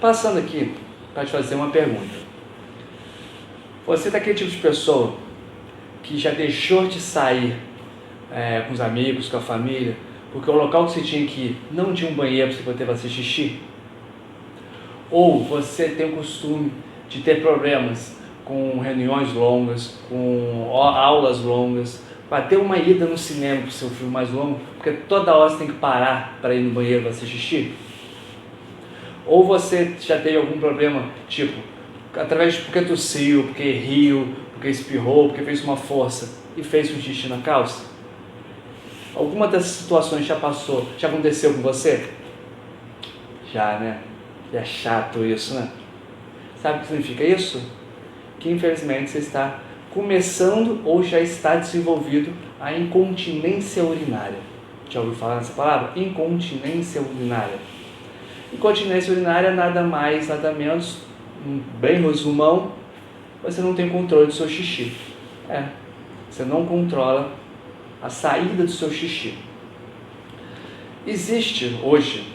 Passando aqui para te fazer uma pergunta. Você é daquele tipo de pessoa que já deixou de sair com os amigos, com a família, porque o local que você tinha que ir não tinha um banheiro para você poder fazer xixi? Ou você tem o costume de ter problemas com reuniões longas, com aulas longas, para ter uma ida no cinema para o seu filme mais longo, porque toda hora você tem que parar para ir no banheiro fazer xixi? Ou você já teve algum problema, tipo, porque tossiu, porque riu, porque espirrou, porque fez uma força e fez um xixi na calça? Alguma dessas situações já aconteceu com você? Já, né? E é chato isso, né? Sabe o que significa isso? Que infelizmente você está começando ou já está desenvolvido a incontinência urinária. Já ouviu falar nessa palavra? Incontinência urinária. Incontinência urinária nada mais, nada menos, bem resumão, você não tem controle do seu xixi. Você não controla a saída do seu xixi. Existe hoje,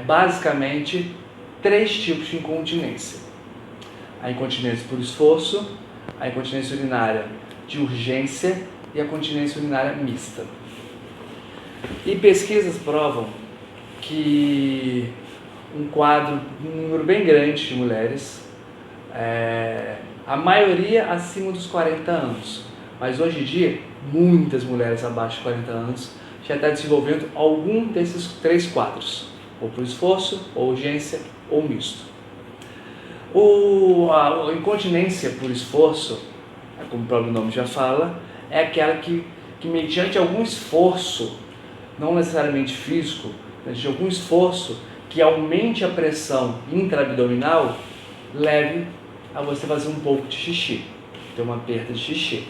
basicamente, 3 tipos de incontinência. A incontinência por esforço, a incontinência urinária de urgência e a incontinência urinária mista. E pesquisas provam que um número bem grande de mulheres, a maioria acima dos 40 anos, mas hoje em dia, muitas mulheres abaixo de 40 anos já estão desenvolvendo algum desses 3 quadros, ou por esforço, ou urgência, ou misto. A incontinência por esforço, como o próprio nome já fala, é aquela que mediante algum esforço, não necessariamente físico, mas de algum esforço que aumente a pressão intra-abdominal, leve a você fazer um pouco de xixi, ter uma perda de xixi.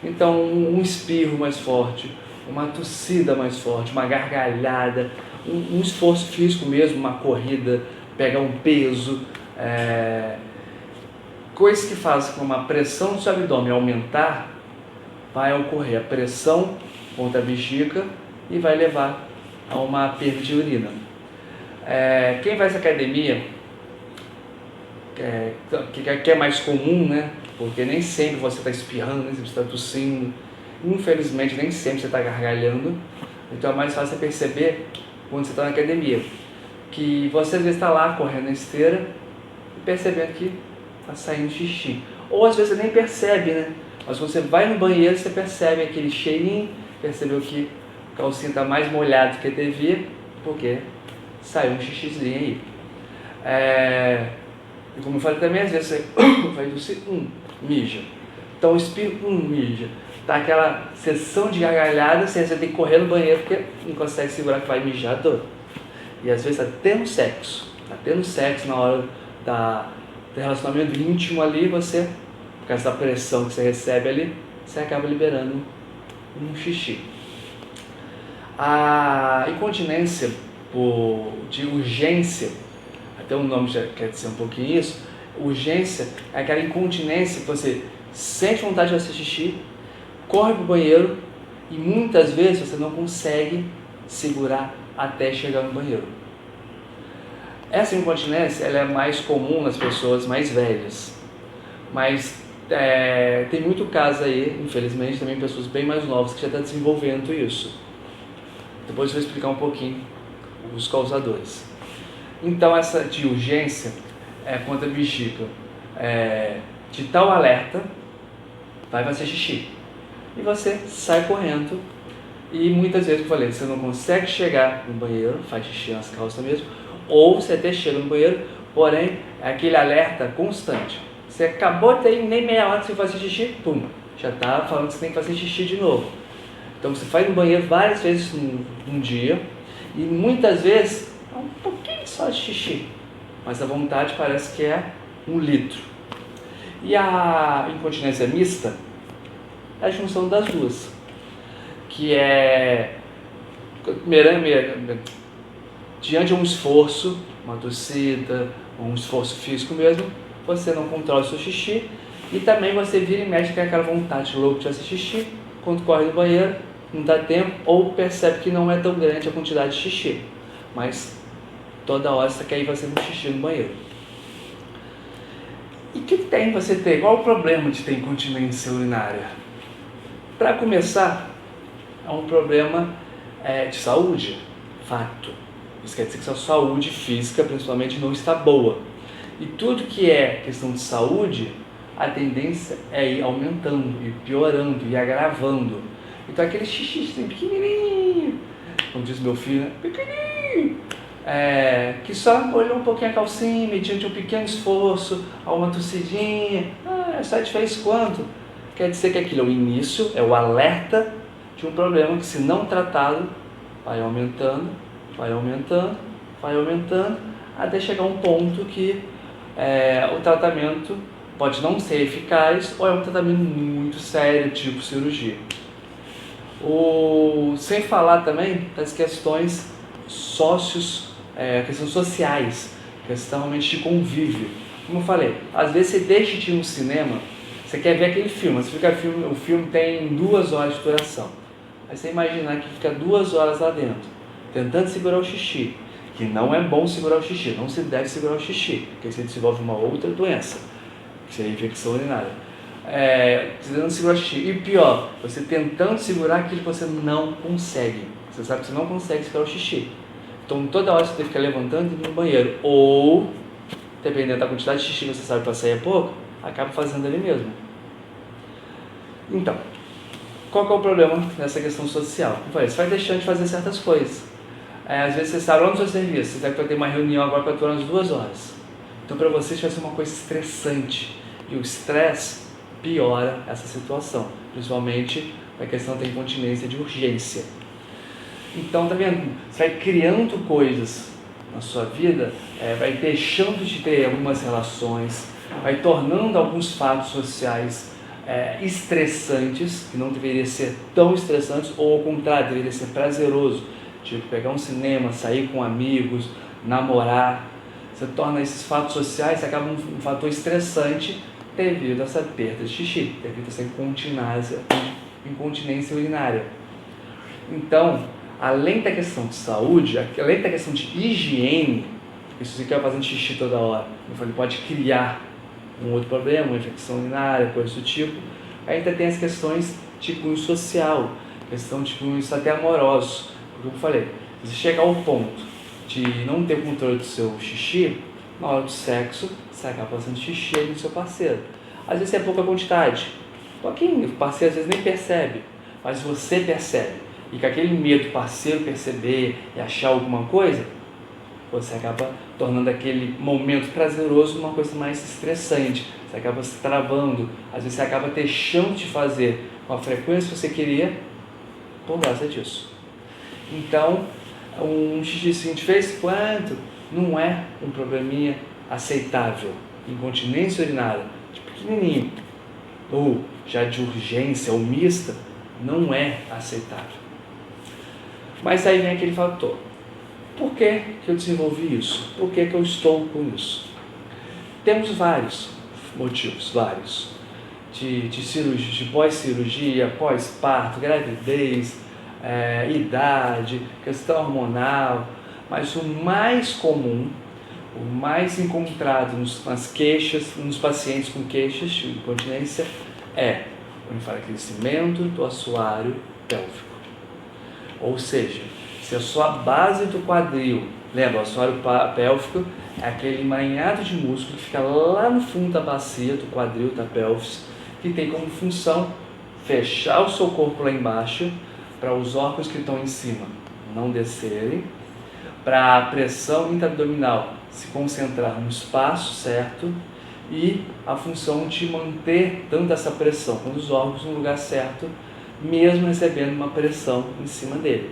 Então, um espirro mais forte, uma tossida mais forte, uma gargalhada, um esforço físico mesmo, uma corrida, pegar um peso, coisas que fazem com a pressão do seu abdômen aumentar, vai ocorrer a pressão contra a bexiga e vai levar a uma perda de urina. Quem faz academia, que é mais comum, né? Porque nem sempre você está espirrando, nem sempre você está tossindo, infelizmente nem sempre você está gargalhando, então é mais fácil você perceber quando você está na academia, que você às vezes está lá correndo na esteira e percebendo que está saindo xixi, ou às vezes você nem percebe, né? Mas quando você vai no banheiro você percebe aquele cheirinho, percebeu que o calcinho está mais molhado do que devia, porque saiu um xixizinho aí. E como eu falei também, às vezes você vai tossir, mija. Então espirro, mija. Tá aquela sessão de gargalhada, você tem que correr no banheiro porque não consegue segurar que vai mijar todo. E às vezes até no sexo na hora do relacionamento íntimo ali, você, por causa da pressão que você recebe ali, você acaba liberando um xixi. A incontinência de urgência, até o nome já quer dizer um pouquinho isso, urgência é aquela incontinência que você sente vontade de fazer xixi, corre para o banheiro e muitas vezes você não consegue segurar até chegar no banheiro. Essa incontinência ela é mais comum nas pessoas mais velhas, mas tem muito caso aí, infelizmente, também pessoas bem mais novas que já estão desenvolvendo isso. Depois eu vou explicar um pouquinho os causadores. Então essa de urgência é quando a bexiga de tal alerta vai fazer xixi e você sai correndo e muitas vezes, como eu falei, você não consegue chegar no banheiro, faz xixi nas calças mesmo, ou você até chega no banheiro, porém é aquele alerta constante. Você acabou de ter nem meia hora que você fazer xixi, já está falando que você tem que fazer xixi de novo. Então você vai no banheiro várias vezes num dia e muitas vezes é um pouquinho só de xixi, mas a vontade parece que é 1 litro. E a incontinência mista é a junção das duas, que diante de um esforço, uma tossida, um esforço físico mesmo, você não controla o seu xixi e também você vira e mexe com aquela vontade louca de fazer xixi, quando corre no banheiro, não dá tempo ou percebe que não é tão grande a quantidade de xixi, mas toda hora você quer ir fazer um xixi no banheiro. E o que tem você ter? Qual o problema de ter incontinência urinária? Para começar, é um problema de saúde, fato. Isso quer dizer que sua saúde física, principalmente, não está boa. E tudo que é questão de saúde, a tendência é ir aumentando, ir piorando, ir agravando. Então aquele xixi pequenininho, como diz meu filho, né? Pequenininho, que só molhou um pouquinho a calcinha, mediante um pequeno esforço, uma tossidinha, só te fez quanto? Quer dizer que aquilo é o início, é o alerta de um problema que, se não tratado, vai aumentando, vai aumentando, vai aumentando, até chegar a um ponto que o tratamento pode não ser eficaz ou é um tratamento muito sério, tipo cirurgia. Sem falar também das questões questões sociais, questão realmente de convívio. Como eu falei, às vezes você deixa de ir no cinema, você quer ver aquele filme, o filme tem 2 horas de duração. Aí você imaginar que fica 2 horas lá dentro, tentando segurar o xixi, que não é bom segurar o xixi, não se deve segurar o xixi, porque você desenvolve uma outra doença, que seria infecção urinária. Tentando segurar o xixi. E pior, você tentando segurar aquilo que você não consegue. Você sabe que você não consegue segurar o xixi. Então toda hora você tem que ficar levantando e indo no banheiro. Ou, dependendo da quantidade de xixi que você sabe que vai sair é pouco, acaba fazendo ali mesmo. Então, qual que é o problema nessa questão social? Você vai deixando de fazer certas coisas. Às vezes você está lá no seu serviço, você sabe que vai ter uma reunião agora para atuar umas 2 horas. Então para você isso vai ser uma coisa estressante. E o estresse piora essa situação, principalmente a questão da incontinência de urgência. Então, tá vendo? Você vai criando coisas na sua vida, vai deixando de ter algumas relações, vai tornando alguns fatos sociais estressantes, que não deveria ser tão estressantes, ou ao contrário, deveria ser prazeroso, tipo pegar um cinema, sair com amigos, namorar. Você torna esses fatos sociais, acaba um fator estressante devido a essa perda de xixi, devido a essa incontinência urinária. Então, além da questão de saúde, além da questão de higiene, isso você quer fazendo xixi toda hora, ele pode criar um outro problema, uma infecção urinária, coisa do tipo. Ainda tem as questões de cunho social, questão de cunho até amoroso. Como eu falei, você chega ao ponto de não ter o controle do seu xixi, na hora do sexo, você acaba fazendo xixi no seu parceiro. Às vezes é pouca quantidade, pouquinho, o parceiro às vezes nem percebe, mas você percebe. E com aquele medo do parceiro perceber e achar alguma coisa, você acaba tornando aquele momento prazeroso uma coisa mais estressante. Você acaba se travando, às vezes você acaba deixando de fazer com a frequência que você queria por causa disso. Então, um xixi que a gente fez, quanto? Não é um probleminha aceitável. Incontinência urinária, de pequenininho, ou já de urgência ou mista, não é aceitável. Mas aí vem aquele fator. Por que eu desenvolvi isso? Por que eu estou com isso? Temos vários motivos, de cirurgia, de pós-cirurgia, pós-parto, gravidez, idade, questão hormonal, mas o mais comum, o mais encontrado nas queixas, nos pacientes com queixas de incontinência é o enfraquecimento do assoalho pélvico. Ou seja, se a sua base do quadril, lembra, o assoalho pélvico é aquele emaranhado de músculo que fica lá no fundo da bacia do quadril, da pelvis, que tem como função fechar o seu corpo lá embaixo, para os órgãos que estão em cima não descerem, para a pressão intraabdominal se concentrar no espaço certo e a função de manter tanto essa pressão quanto os órgãos no lugar certo, mesmo recebendo uma pressão em cima dele.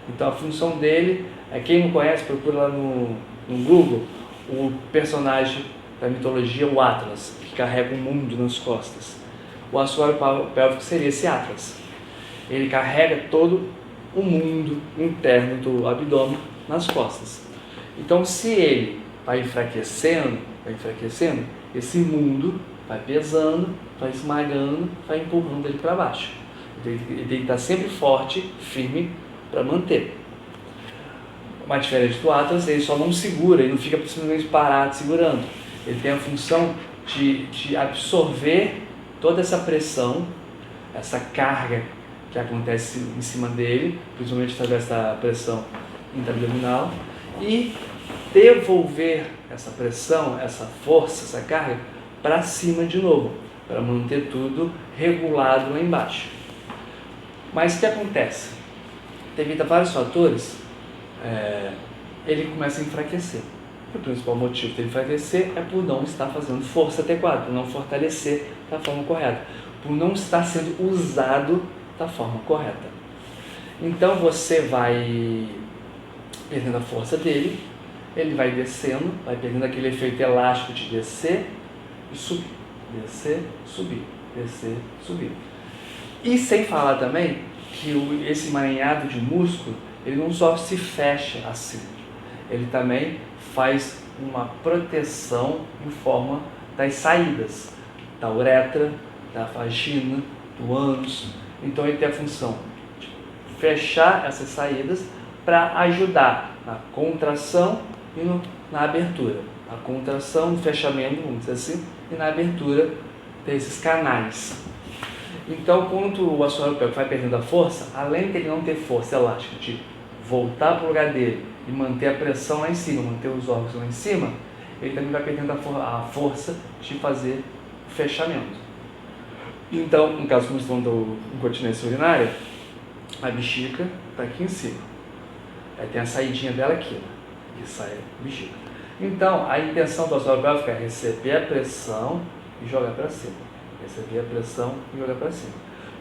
Então a função dele, quem não conhece, procura lá no Google o personagem da mitologia, o Atlas, que carrega o mundo nas costas. O assoalho pélvico seria esse Atlas. Ele carrega todo o mundo interno do abdômen nas costas. Então, se ele vai enfraquecendo, esse mundo vai pesando, vai esmagando, vai empurrando ele para baixo. Ele tem que estar sempre forte, firme, para manter. uma diferença do Atlas, ele só não segura, ele não fica simplesmente parado segurando. Ele tem a função de absorver toda essa pressão, essa carga que acontece em cima dele, principalmente através da pressão intra-abdominal, e devolver essa pressão, essa força, essa carga para cima de novo, para manter tudo regulado lá embaixo. Mas o que acontece? Devido a vários fatores, ele começa a enfraquecer. O principal motivo de ele enfraquecer é por não estar fazendo força adequada, por não fortalecer da forma correta, por não estar sendo usado da forma correta. Então você vai perdendo a força dele, ele vai descendo, vai perdendo aquele efeito elástico de descer e subir, descer, subir, descer, subir. E sem falar também que esse emaranhado de músculo, ele não só se fecha assim, ele também faz uma proteção em forma das saídas, da uretra, da vagina, do ânus. Então ele tem a função de fechar essas saídas para ajudar na contração e na abertura. A contração, no fechamento, vamos dizer assim, e na abertura desses canais. Então, quando o assoalho pélvico vai perdendo a força, além de ele não ter força elástica de voltar para o lugar dele e manter a pressão lá em cima, manter os órgãos lá em cima, ele também vai perdendo a força de fazer o fechamento. Então, no caso como estão da incontinência urinária, a bexiga está aqui em cima. Aí tem a saidinha dela aqui, né? Que sai a bexiga. Então, a intenção do assoalho pélvico é receber a pressão e jogar para cima. Receber a pressão e jogar para cima.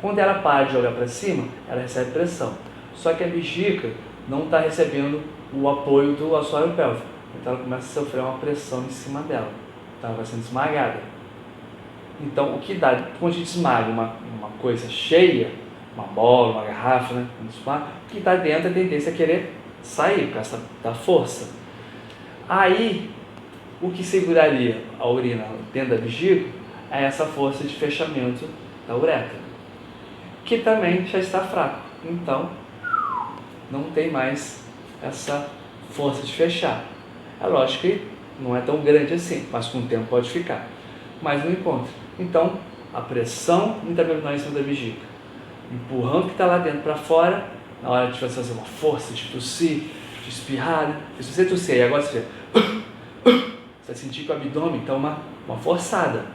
Quando ela para de jogar para cima, ela recebe pressão. Só que a bexiga não está recebendo o apoio do assoalho pélvico. Então ela começa a sofrer uma pressão em cima dela. Então ela vai sendo esmagada. Então o que dá, quando a gente esmaga uma coisa cheia, uma bola, uma garrafa, né? O que está dentro, a tendência é querer sair, por causa da força. Aí, o que seguraria a urina dentro da bexiga é essa força de fechamento da uretra, que também já está fraco. Então, não tem mais essa força de fechar. É lógico que não é tão grande assim, mas com o tempo pode ficar. Mas não encontra. Então, a pressão intraabdominal em cima da bexiga, empurrando o que está lá dentro para fora, na hora de você fazer uma força, de tossir, de espirrar, né? Se você tossir e agora você vai sentir que o abdômen está uma forçada.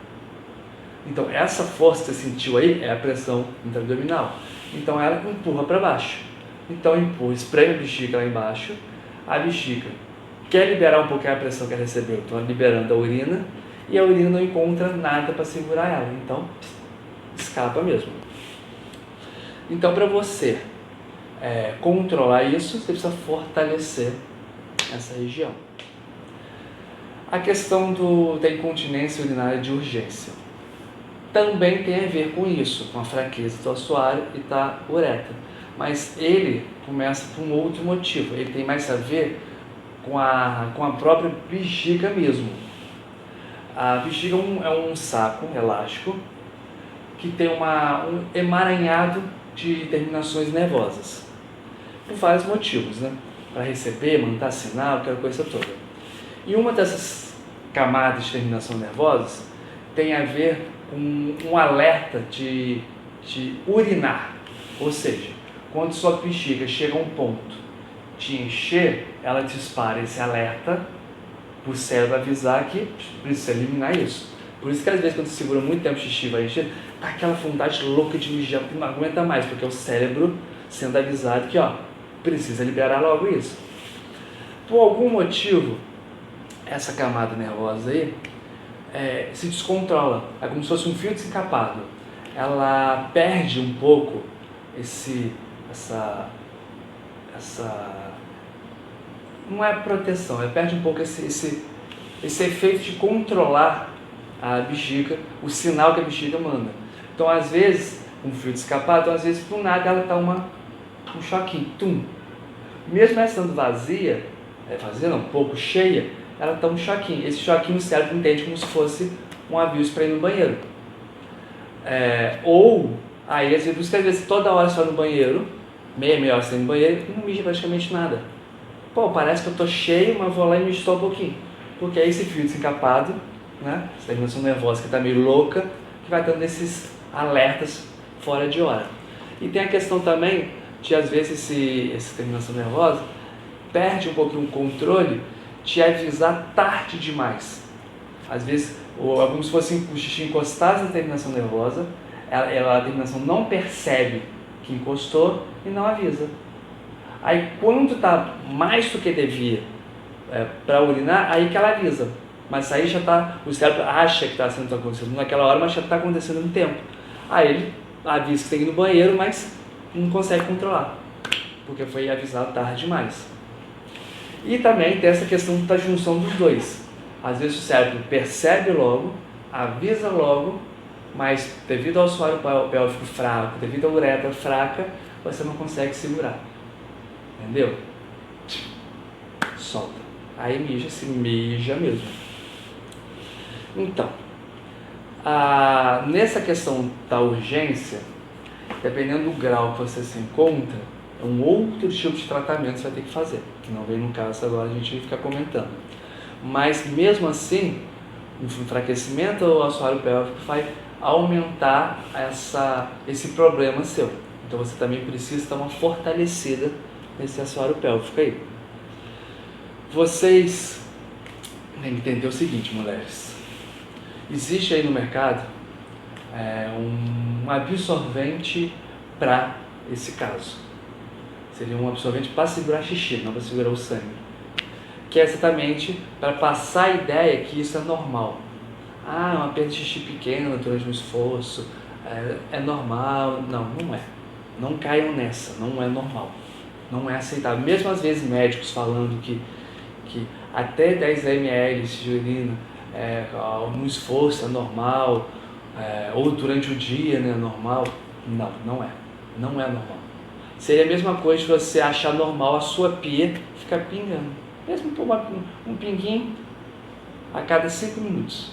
Então, essa força que você sentiu aí é a pressão intraabdominal. Então, ela empurra para baixo. Então, empurra, espreme a bexiga lá embaixo. A bexiga quer liberar um pouquinho a pressão que ela recebeu, então, liberando a urina. E a urina não encontra nada para segurar ela. Então, escapa mesmo. Então, para você controlar isso, você precisa fortalecer essa região. A questão da incontinência urinária de urgência também tem a ver com isso, com a fraqueza do assoalho e da uretra. Mas ele começa por um outro motivo, ele tem mais a ver com a própria bexiga mesmo. A bexiga é um saco elástico que tem um emaranhado de terminações nervosas, por vários motivos, né? Para receber, mandar sinal, aquela coisa toda. E uma dessas camadas de terminação nervosas tem a ver com um alerta de urinar, ou seja, quando sua bexiga chega a um ponto de encher, ela dispara esse alerta para o cérebro avisar que precisa eliminar isso. Por isso que às vezes quando você segura muito tempo o xixi vai encher, tá aquela vontade louca de mijar que não aguenta mais, porque é o cérebro sendo avisado que precisa liberar logo isso. Por algum motivo, essa camada nervosa aí se descontrola, é como se fosse um fio desencapado. Ela perde um pouco essa não é proteção, ela perde um pouco esse efeito de controlar a bexiga, o sinal que a bexiga manda. Então, às vezes, um fio descapado, às vezes, do nada, ela dá um choquinho, tum. Mesmo ela estando vazia, um pouco cheia, ela dá um choquinho. Esse choquinho o cérebro entende como se fosse um aviso para ir no banheiro. Aí, às vezes, toda hora você vai no banheiro, meia hora você vai no banheiro e não mija praticamente nada. Pô, parece que eu tô cheio, mas vou lá e me estou um pouquinho. Porque é esse fio desencapado, né? Essa terminação nervosa que está meio louca, que vai dando esses alertas fora de hora. E tem a questão também de, às vezes, essa terminação nervosa perde um pouquinho o controle de avisar tarde demais. Às vezes, é como se fosse o xixi encostado na terminação nervosa, a terminação não percebe que encostou e não avisa. Aí, quando está mais do que devia para urinar, aí que ela avisa. Mas aí já está, o cérebro acha que está sendo acontecendo naquela hora, mas já está acontecendo no tempo. Aí ele avisa que tem que ir no banheiro, mas não consegue controlar, porque foi avisado tarde demais. E também tem essa questão da junção dos dois. Às vezes o cérebro percebe logo, avisa logo, mas devido ao assoalho pélvico fraco, devido à uretra fraca, você não consegue segurar. Entendeu? Solta. Aí mija, se mija mesmo. Então, nessa questão da urgência, dependendo do grau que você se encontra, é um outro tipo de tratamento que você vai ter que fazer, que não vem no caso agora a gente fica comentando. Mas mesmo assim, o enfraquecimento do assoalho pélvico vai aumentar esse problema seu. Então você também precisa dar uma fortalecida nesse assoalho pélvico aí. Vocês têm que entender o seguinte, mulheres. Existe aí no mercado um absorvente para esse caso. Seria um absorvente para segurar xixi, não para segurar o sangue. Que é exatamente para passar a ideia que isso é normal. Uma perda de xixi pequena durante um esforço, é normal. Não, não é. Não caiam nessa, não é normal. Não é aceitável. Mesmo às vezes médicos falando que até 10 ml de urina no esforço é normal, ou durante o dia é normal. Não, não é. Não é normal. Seria a mesma coisa de você achar normal a sua pia ficar pingando. Mesmo um pinguinho a cada 5 minutos.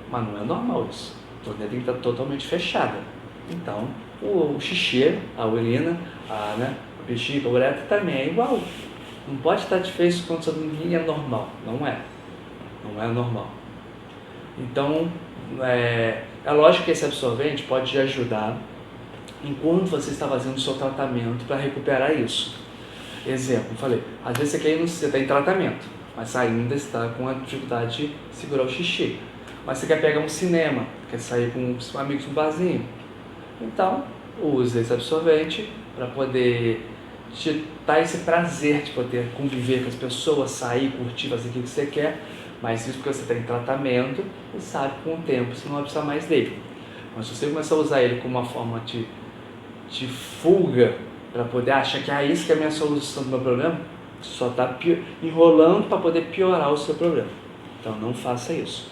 Mas não é normal isso. A torneira tem que estar totalmente fechada. Então, o xixi, a urina, a bexiga, a uretra também é igual. Não pode estar feito quando sua urina é normal. Não é. Não é normal. Então, é lógico que esse absorvente pode te ajudar enquanto você está fazendo o seu tratamento para recuperar isso. Exemplo, falei, às vezes você está em tratamento, mas ainda está com a dificuldade de segurar o xixi. Mas você quer pegar um cinema, quer sair com os amigos no barzinho. Então, use esse absorvente para poder te dar esse prazer de poder conviver com as pessoas, sair, curtir, fazer o que você quer. Mas isso porque você está em tratamento e sabe que com o tempo você não vai precisar mais dele. Mas se você começar a usar ele como uma forma de fuga, para poder achar que isso que é a minha solução do meu problema, só está enrolando para poder piorar o seu problema. Então não faça isso.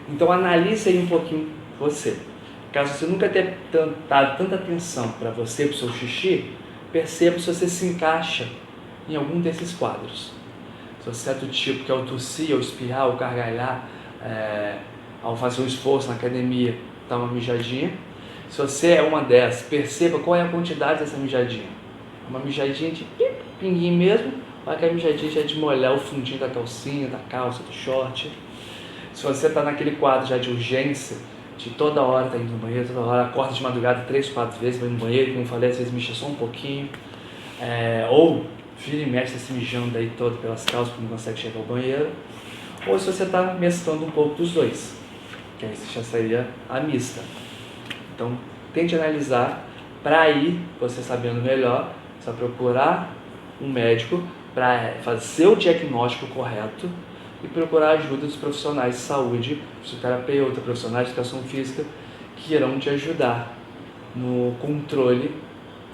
Então analise aí um pouquinho você. Caso você nunca tenha dado tanta atenção para você, para o seu xixi, perceba se você se encaixa em algum desses quadros. Se você é do tipo que ao tossir, ao espirrar, ao gargalhar, ao fazer um esforço na academia, dá uma mijadinha. Se você é uma dessas, perceba qual é a quantidade dessa mijadinha. Uma mijadinha de pinguinho mesmo, ou aquela mijadinha já de molhar o fundinho da calcinha, da calça, do short. Se você está naquele quadro já de urgência, de toda hora tá indo no banheiro, toda hora acorda de madrugada 3, 4 vezes, vai no banheiro, como eu falei, às vezes mixa só um pouquinho, ou vira e mexe se mijando aí todo pelas calças porque não consegue chegar ao banheiro, ou se você está mesclando um pouco dos dois, que aí já seria a mista. Então, tente analisar para aí, você sabendo melhor, você vai procurar um médico para fazer o diagnóstico correto e procurar a ajuda dos profissionais de saúde, fisioterapeuta, profissionais de educação física, que irão te ajudar no controle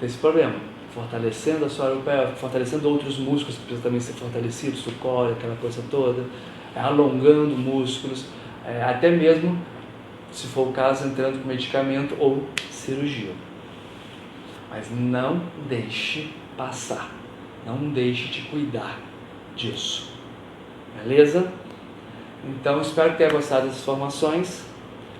desse problema, fortalecendo a sua pélvica, fortalecendo outros músculos que precisam também ser fortalecidos, o core, aquela coisa toda, alongando músculos, até mesmo, se for o caso, entrando com medicamento ou cirurgia. Mas não deixe passar, não deixe de cuidar disso. Beleza? Então, espero que tenha gostado dessas informações.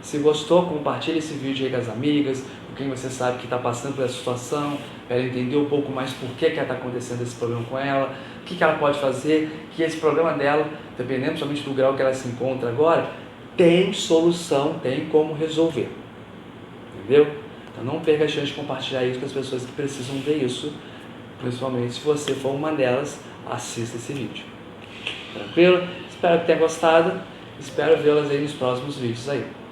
Se gostou, compartilhe esse vídeo aí com as amigas, com quem você sabe que está passando por essa situação, para ela entender um pouco mais por que está acontecendo esse problema com ela, o que ela pode fazer, que esse problema dela, dependendo somente do grau que ela se encontra agora, tem solução, tem como resolver. Entendeu? Então não perca a chance de compartilhar isso com as pessoas que precisam ver isso, principalmente se você for uma delas, assista esse vídeo. Tranquilo? Espero que tenha gostado, espero vê-las aí nos próximos vídeos aí.